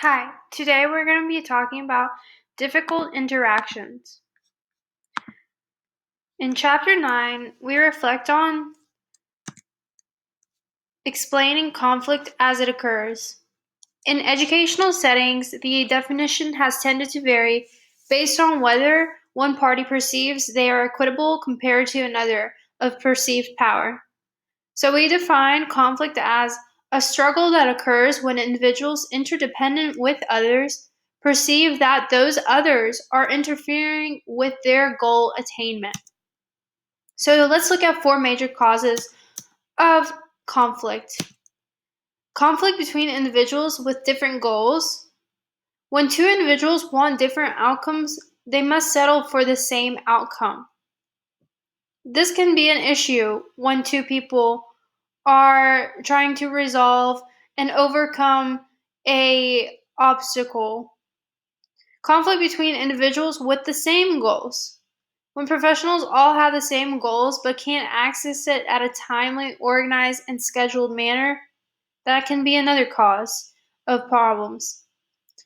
Hi, today we're going to be talking about difficult interactions. In Chapter 9, we reflect on explaining conflict as it occurs. In educational settings, the definition has tended to vary based on whether one party perceives they are equitable compared to another of perceived power. So we define conflict as a struggle that occurs when individuals interdependent with others perceive that those others are interfering with their goal attainment. So let's look at four major causes of conflict. Conflict between individuals with different goals. When two individuals want different outcomes, they must settle for the same outcome. This can be an issue when two people are trying to resolve and overcome a obstacle. Conflict between individuals with the same goals. When professionals all have the same goals but can't access it at a timely, organized, and scheduled manner, that can be another cause of problems.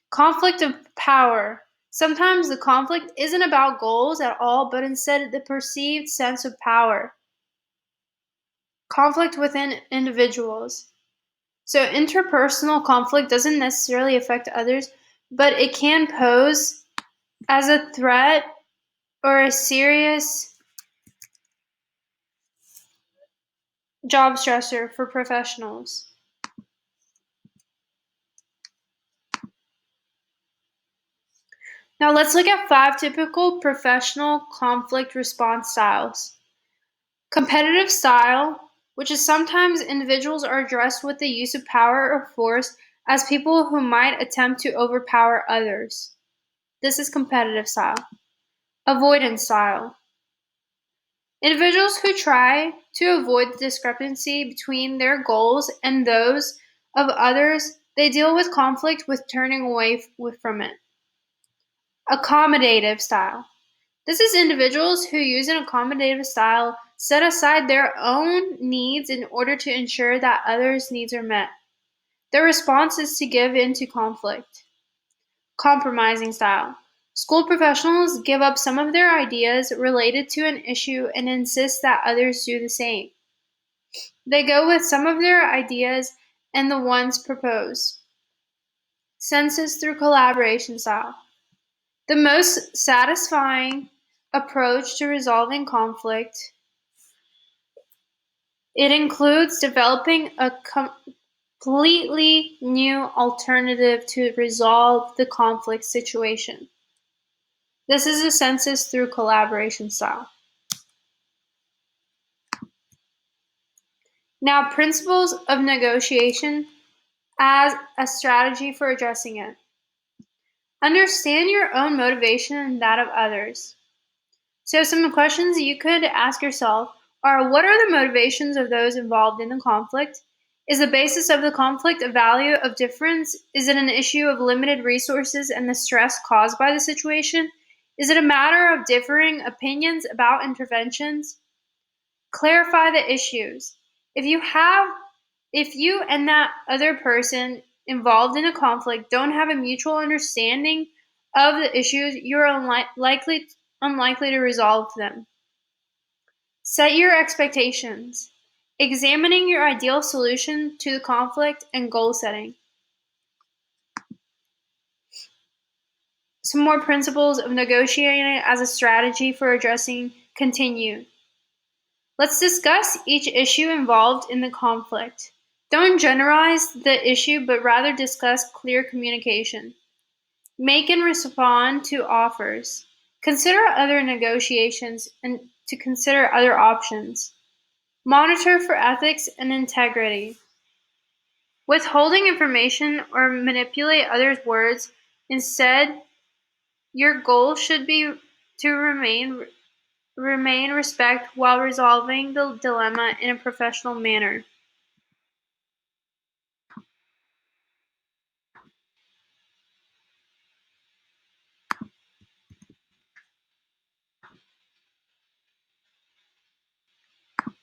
Conflict of power. Sometimes the conflict isn't about goals at all, but instead the perceived sense of power. Conflict within individuals. So, interpersonal conflict doesn't necessarily affect others, but it can pose as a threat or a serious job stressor for professionals. Now, let's look at 5 typical professional conflict response styles. Competitive style, which is sometimes individuals are addressed with the use of power or force as people who might attempt to overpower others. This is competitive style. Avoidance style. Individuals who try to avoid the discrepancy between their goals and those of others, they deal with conflict with turning away from it. Accommodative style. This is individuals who use an accommodative style set aside their own needs in order to ensure that others' needs are met. Their response is to give in to conflict. Compromising style. School professionals give up some of their ideas related to an issue and insist that others do the same. They go with some of their ideas and the ones proposed. Census through collaboration style. The most satisfying approach to resolving conflict. It includes developing a completely new alternative to resolve the conflict situation. This is a census through collaboration style. Now, principles of negotiation as a strategy for addressing it. Understand your own motivation and that of others. So, some questions you could ask yourself are: what are the motivations of those involved in the conflict? Is the basis of the conflict a value of difference? Is it an issue of limited resources and the stress caused by the situation? Is it a matter of differing opinions about interventions? Clarify the issues. If you and that other person involved in a conflict don't have a mutual understanding of the issues, you're unlikely to resolve them. Set your expectations. Examining your ideal solution to the conflict and goal setting. Some more principles of negotiating as a strategy for addressing continue. Let's discuss each issue involved in the conflict. Don't generalize the issue, but rather discuss clear communication. Make and respond to offers. Consider other negotiations and to consider other options. Monitor for ethics and integrity. Withholding information or manipulate others' words. Instead, your goal should be to remain respect while resolving the dilemma in a professional manner.